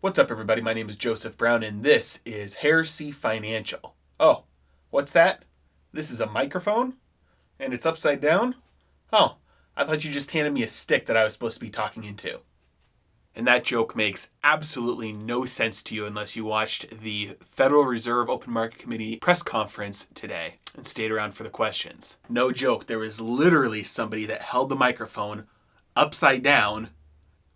What's up, everybody? My name is Joseph Brown, and this is Heresy Financial. Oh, what's that? This is a microphone? And it's upside down? Oh, I thought you just handed me a stick that I was supposed to be talking into. And that joke makes absolutely no sense to you unless you watched the Federal Reserve Open Market Committee press conference today and stayed around for the questions. No joke, there was literally somebody that held the microphone upside down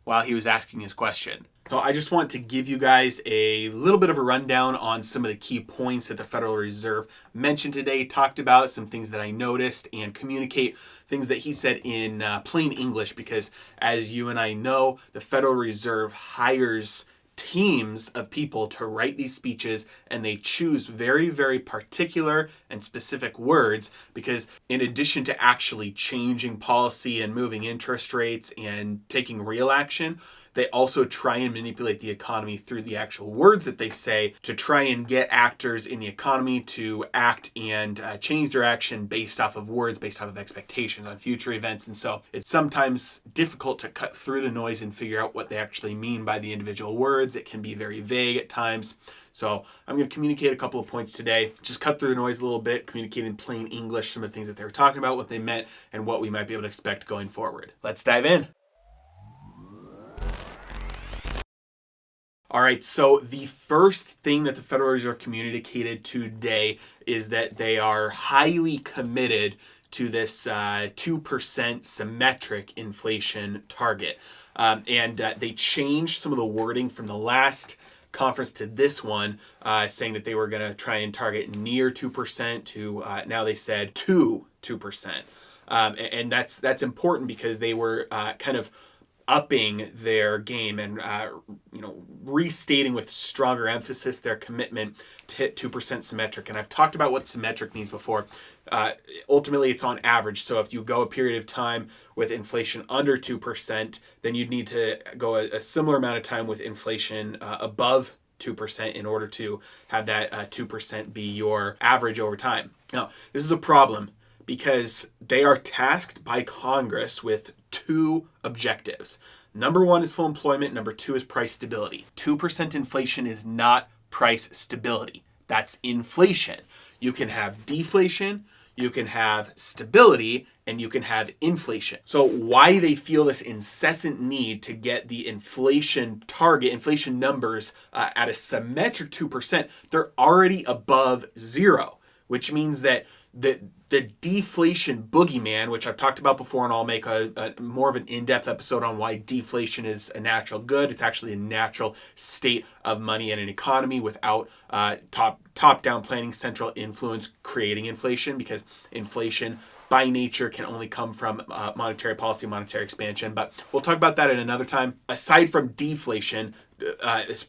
while he was asking his question. So I just want to give you guys a little bit of a rundown on some of the key points that the Federal Reserve mentioned today, talked about, some things that I noticed, and communicate things that he said in plain English, because as you and I know, the Federal Reserve hires teams of people to write these speeches, and they choose very, very particular and specific words, because in addition to actually changing policy and moving interest rates and taking real action, they also try and manipulate the economy through the actual words that they say to try and get actors in the economy to act and change their action based off of words, based off of expectations on future events. And so it's sometimes difficult to cut through the noise and figure out what they actually mean by the individual words. It can be very vague at times. So I'm going to communicate a couple of points today, just cut through the noise a little bit, communicate in plain English some of the things that they were talking about, what they meant, and what we might be able to expect going forward. Let's dive in. All right, so the first thing that the Federal Reserve communicated today is that they are highly committed to this 2% symmetric inflation target. And they changed some of the wording from the last conference to this one, saying that they were going to try and target near 2% to now they said to 2%. And that's important because they were kind of upping their game and restating with stronger emphasis their commitment to hit 2% symmetric. And I've talked about what symmetric means before. Ultimately, it's on average. So if you go a period of time with inflation under 2%, then you'd need to go a similar amount of time with inflation above 2% in order to have that 2% be your average over time. Now, this is a problem because they are tasked by Congress with two objectives. Number one is full employment. Number two is price stability. 2% inflation is not price stability. That's inflation. You can have deflation, you can have stability, and you can have inflation. So why they feel this incessant need to get the inflation target, inflation numbers at a symmetric 2%, they're already above zero, which means that the deflation boogeyman, which I've talked about before, and I'll make a more of an in-depth episode on why deflation is a natural good. It's actually a natural state of money in an economy without top-down planning, central influence creating inflation, because inflation by nature can only come from monetary policy, monetary expansion. But we'll talk about that at another time. Aside from deflation,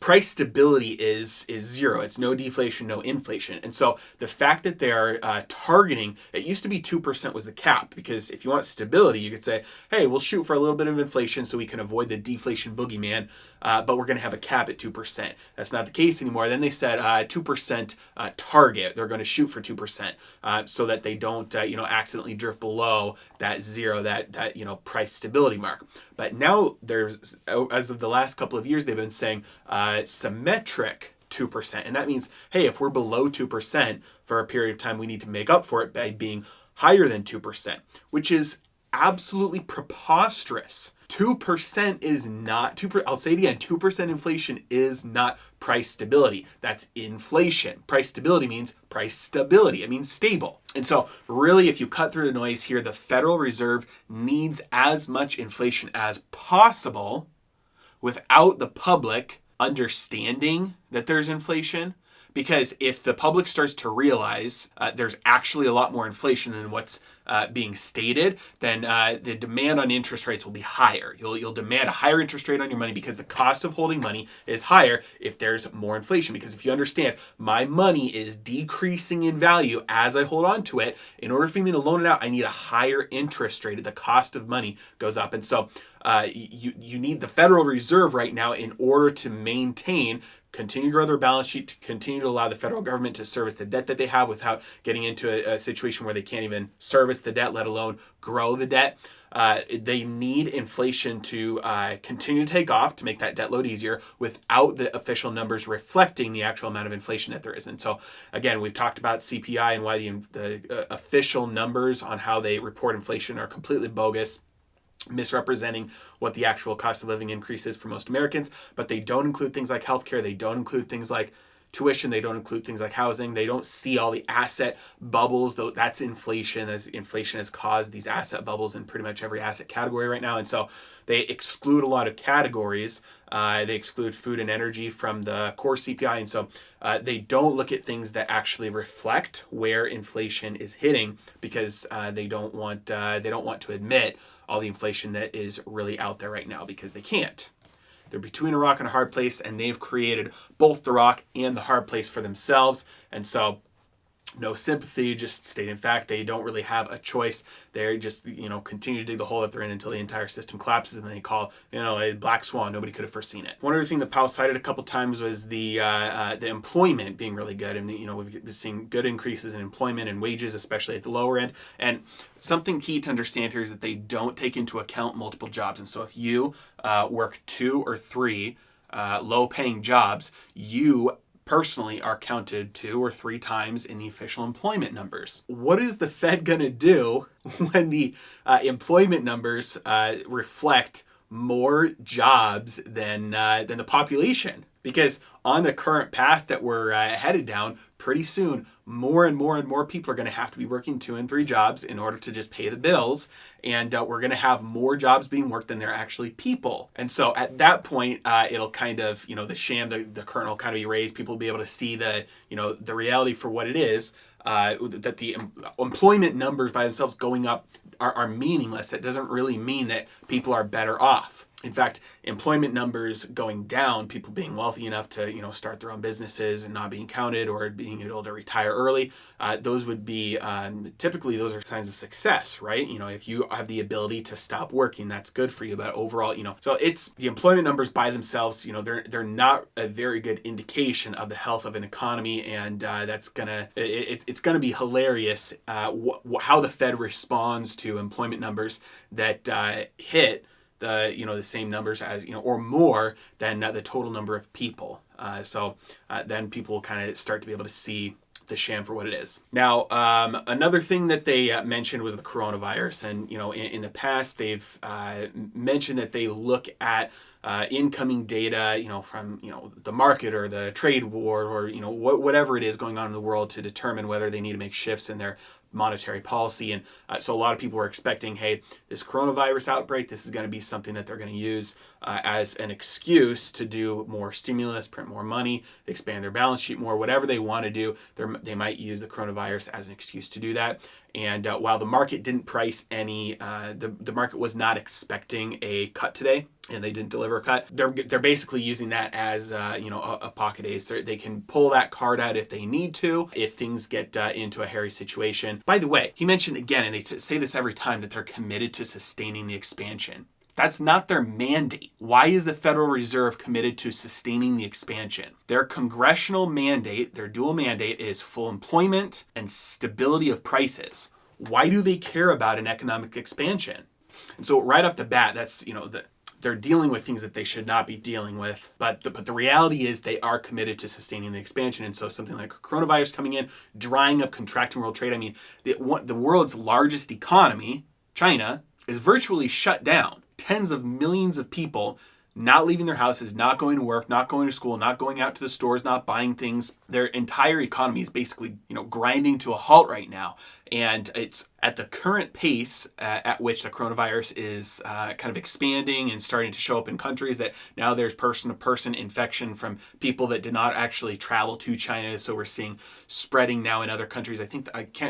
price stability is zero. It's no deflation, no inflation. And so the fact that they are targeting, it used to be 2% was the cap, because if you want stability, you could say, hey, we'll shoot for a little bit of inflation so we can avoid the deflation boogeyman, but we're going to have a cap at 2%. That's not the case anymore. Then they said 2% target. They're going to shoot for 2% so that they don't accidentally drift below that zero, that price stability mark. But now there's, as of the last couple of years, they've been saying symmetric 2%. And that means, hey, if we're below 2% for a period of time, we need to make up for it by being higher than 2%, which is absolutely preposterous. 2% is not, I'll say it again, 2% inflation is not price stability. That's inflation. Price stability means price stability. It means stable. And so really, if you cut through the noise here, the Federal Reserve needs as much inflation as possible without the public understanding that there's inflation. Because if the public starts to realize there's actually a lot more inflation than what's being stated, then the demand on interest rates will be higher. You'll demand a higher interest rate on your money because the cost of holding money is higher if there's more inflation. Because if you understand my money is decreasing in value as I hold on to it, in order for me to loan it out, I need a higher interest rate. The cost of money goes up. And so you need the Federal Reserve right now in order to continue to grow their balance sheet, to continue to allow the federal government to service the debt that they have without getting into a situation where they can't even service service the debt, let alone grow the debt. They need inflation to continue to take off to make that debt load easier without the official numbers reflecting the actual amount of inflation that there is. And so, again, we've talked about CPI and why the official numbers on how they report inflation are completely bogus, misrepresenting what the actual cost of living increase is for most Americans. But they don't include things like healthcare. They don't include things like tuition. They don't include things like housing. They don't see all the asset bubbles, though that's inflation, as inflation has caused these asset bubbles in pretty much every asset category right now. And so they exclude a lot of categories. They exclude food and energy from the core CPI. And so they don't look at things that actually reflect where inflation is hitting, because they don't want to admit all the inflation that is really out there right now, because they can't. They're between a rock and a hard place, and they've created both the rock and the hard place for themselves. And so no sympathy, just stating fact, they don't really have a choice. They're just, continue to dig the hole that they're in until the entire system collapses, and then they call, a black swan. Nobody could have foreseen it. One other thing that Powell cited a couple times was the employment being really good. And, we've been seeing good increases in employment and wages, especially at the lower end. And something key to understand here is that they don't take into account multiple jobs. And so if you work 2 or 3 low-paying jobs, you personally are counted 2 or 3 times in the official employment numbers. What is the Fed going to do when the employment numbers reflect more jobs than the population? Because on the current path that we're headed down, pretty soon, more and more and more people are going to have to be working 2 and 3 jobs in order to just pay the bills. And we're going to have more jobs being worked than there are actually people. And so at that point, it'll kind of, the sham, the curtain will kind of be raised. People will be able to see the reality for what it is, that the employment numbers by themselves going up are meaningless. That doesn't really mean that people are better off. In fact, employment numbers going down, people being wealthy enough to, start their own businesses and not being counted or being able to retire early, those would be, typically those are signs of success, right? If you have the ability to stop working, that's good for you. But overall, so it's the employment numbers by themselves, they're not a very good indication of the health of an economy. And it's gonna be hilarious how the Fed responds to employment numbers that hit the same numbers as, or more than the total number of people. So then people will kind of start to be able to see the sham for what it is. Now, another thing that they mentioned was the coronavirus. And, in the past, they've mentioned that they look at incoming data, from, the market or the trade war or, whatever it is going on in the world to determine whether they need to make shifts in their monetary policy. And so a lot of people were expecting, hey, this coronavirus outbreak, this is going to be something that they're going to use as an excuse to do more stimulus, print more money, expand their balance sheet more, whatever they want to do. They might use the coronavirus as an excuse to do that. And while the market didn't price any, the market was not expecting a cut today, and they didn't deliver a cut. They're basically using that as a pocket ace. They can pull that card out if they need to, if things get into a hairy situation. By the way, he mentioned again, and they say this every time, that they're committed to sustaining the expansion. That's not their mandate. Why is the Federal Reserve committed to sustaining the expansion? Their congressional mandate, their dual mandate, is full employment and stability of prices. Why do they care about an economic expansion? And so right off the bat, that's, they're dealing with things that they should not be dealing with. But the reality is they are committed to sustaining the expansion. And so something like coronavirus coming in, drying up, contracting world trade. I mean, the world's largest economy, China, is virtually shut down. Tens of millions of people not leaving their houses, not going to work, not going to school, not going out to the stores, not buying things. Their entire economy is basically, grinding to a halt right now. And it's at the current pace at which the coronavirus is kind of expanding and starting to show up in countries that now there's person-to-person infection from people that did not actually travel to China. So we're seeing spreading now in other countries.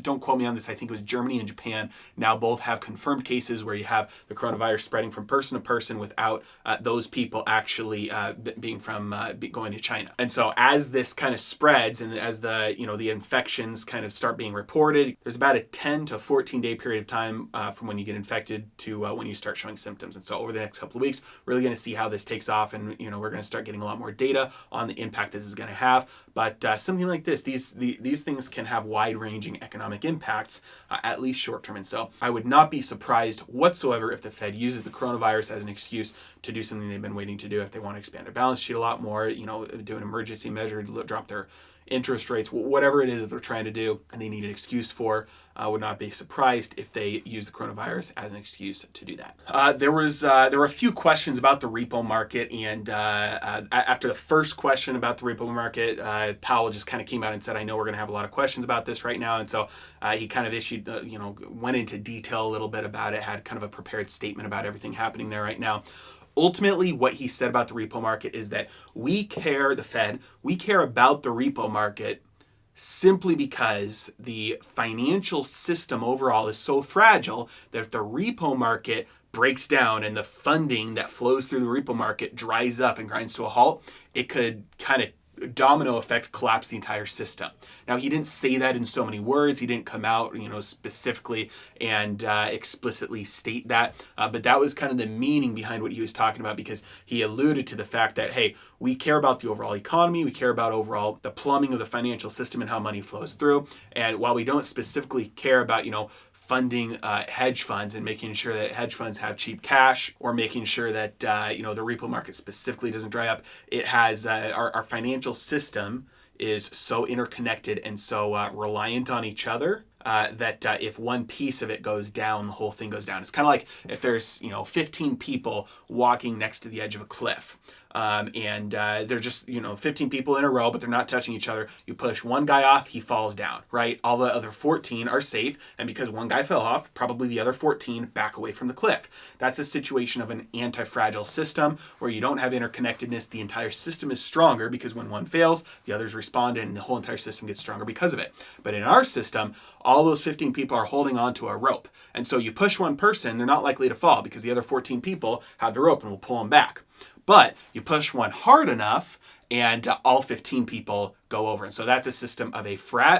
Don't quote me on this. I think it was Germany and Japan now both have confirmed cases where you have the coronavirus spreading from person to person without those people actually being from going to China. And so as this kind of spreads and as the infections kind of start being reported, there's about a 10 to 14-day period of time from when you get infected to when you start showing symptoms. And so over the next couple of weeks, we're really going to see how this takes off, and we're going to start getting a lot more data on the impact this is going to have. But something like this, these things can have wide-ranging economic impacts, at least short-term. And so I would not be surprised whatsoever if the Fed uses the coronavirus as an excuse to do something they've been waiting to do. If they want to expand their balance sheet a lot more, do an emergency measure to drop their interest rates, whatever it is that they're trying to do and they need an excuse for, would not be surprised if they use the coronavirus as an excuse to do that. There were a few questions about the repo market, and after the first question about the repo market, Powell just kind of came out and said, I know we're going to have a lot of questions about this right now. And so he kind of went into detail a little bit about it, had kind of a prepared statement about everything happening there right now. Ultimately, what he said about the repo market is that the Fed, we care about the repo market simply because the financial system overall is so fragile that if the repo market breaks down and the funding that flows through the repo market dries up and grinds to a halt, it could kind of domino effect collapse the entire system. Now, he didn't say that in so many words. He didn't come out, specifically and explicitly state that. But that was kind of the meaning behind what he was talking about, because he alluded to the fact that, hey, we care about the overall economy. We care about overall the plumbing of the financial system and how money flows through. And while we don't specifically care about, funding hedge funds and making sure that hedge funds have cheap cash, or making sure that the repo market specifically doesn't dry up, it has our financial system is so interconnected and so reliant on each other that if one piece of it goes down, the whole thing goes down. It's kind of like if there's 15 people walking next to the edge of a cliff. And they're just 15 people in a row, but they're not touching each other. You push one guy off, he falls down, right? All the other 14 are safe, and because one guy fell off, probably the other 14 back away from the cliff. That's a situation of an anti-fragile system where you don't have interconnectedness. The entire system is stronger because when one fails, the others respond, and the whole entire system gets stronger because of it. But in our system, all those 15 people are holding on to a rope, and so you push one person, they're not likely to fall because the other 14 people have the rope and will pull them back. But you push one hard enough and all 15 people go over. And so that's a system of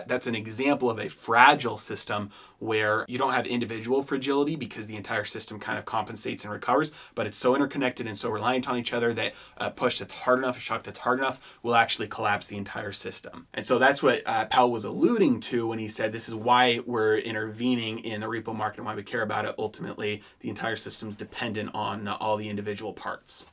that's an example of a fragile system where you don't have individual fragility because the entire system kind of compensates and recovers, but it's so interconnected and so reliant on each other that a push that's hard enough, a shock that's hard enough will actually collapse the entire system. And so that's what Powell was alluding to when he said this is why we're intervening in the repo market and why we care about it. Ultimately, the entire system's dependent on all the individual parts.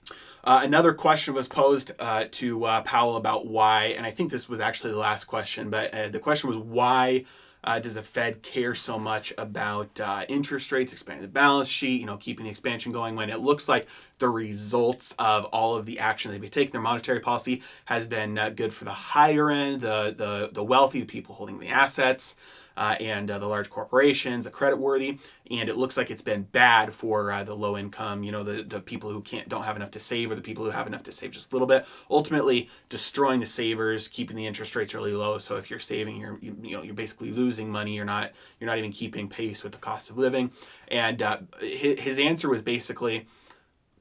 Another question was posed to Powell about why, and I think this was actually the last question, but the question was why does the Fed care so much about interest rates, expanding the balance sheet, keeping the expansion going when it looks like the results of all of the action they've been taking, their monetary policy has been good for the higher end, the wealthy, the people holding the assets, and the large corporations, the credit worthy, and it looks like it's been bad for the low income, the people who don't have enough to save, or the people who have enough to save just a little bit, ultimately destroying the savers, keeping the interest rates really low. So if you're saving, you're basically losing money. You're not even keeping pace with the cost of living. And his answer was basically,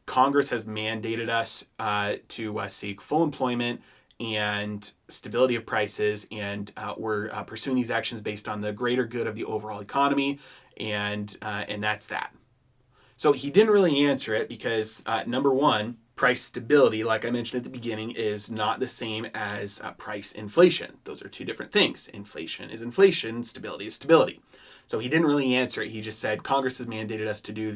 Congress has mandated us to seek full employment and stability of prices, and we're pursuing these actions based on the greater good of the overall economy, and that's that. So he didn't really answer it because number one, price stability, like I mentioned at the beginning, is not the same as price inflation. Those are two different things. Inflation is inflation, stability is stability. So he didn't really answer it. He just said Congress has mandated us to do,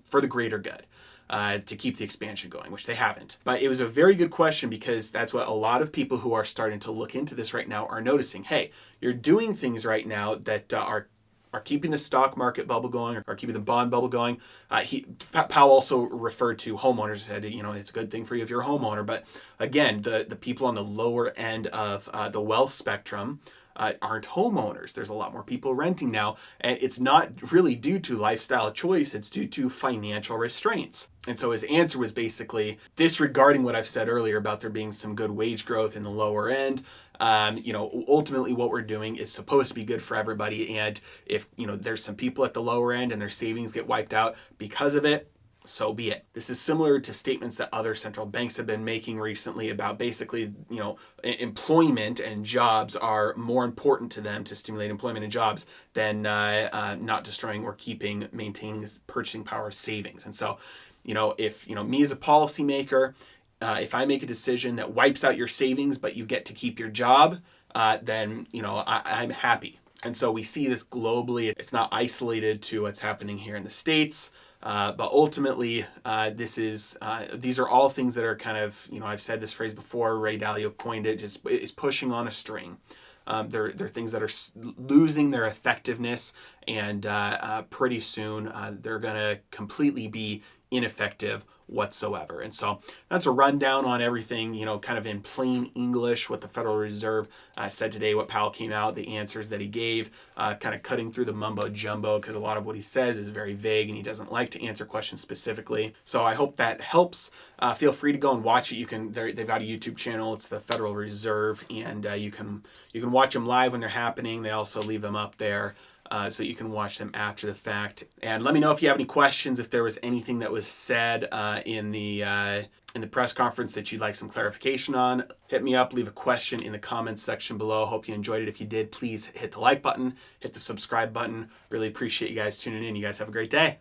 for the greater good. To keep the expansion going, which they haven't. But it was a very good question because that's what a lot of people who are starting to look into this right now are noticing. Hey, you're doing things right now that are keeping the stock market bubble going, or keeping the bond bubble going. Powell also referred to homeowners, said, it's a good thing for you if you're a homeowner. But again, the people on the lower end of the wealth spectrum aren't homeowners. There's a lot more people renting now, and it's not really due to lifestyle choice, it's due to financial restraints. And so his answer was basically disregarding what I've said earlier about there being some good wage growth in the lower end. Ultimately what we're doing is supposed to be good for everybody, and if there's some people at the lower end and their savings get wiped out because of it, so be it. This is similar to statements that other central banks have been making recently about basically, employment and jobs are more important to them to stimulate employment and jobs than not destroying or maintaining purchasing power of savings. And so, if, me as a policymaker, if I make a decision that wipes out your savings, but you get to keep your job, then, I'm happy. And so we see this globally. It's not isolated to what's happening here in the States. But ultimately, these are all things that are kind of, I've said this phrase before, Ray Dalio coined it, is pushing on a string. They're things that are losing their effectiveness, and pretty soon they're going to completely be ineffective whatsoever. And so that's a rundown on everything, kind of in plain English, what the Federal Reserve said today, what Powell came out, the answers that he gave, kind of cutting through the mumbo jumbo, because a lot of what he says is very vague and he doesn't like to answer questions specifically. So I hope that helps. Feel free to go and watch it. They've got a YouTube channel. It's the Federal Reserve, and you can watch them live when they're happening. They also leave them up there. So you can watch them after the fact. And let me know if you have any questions, if there was anything that was said in the press conference that you'd like some clarification on. Hit me up, leave a question in the comments section below. Hope you enjoyed it. If you did, please hit the like button, hit the subscribe button. Really appreciate you guys tuning in. You guys have a great day.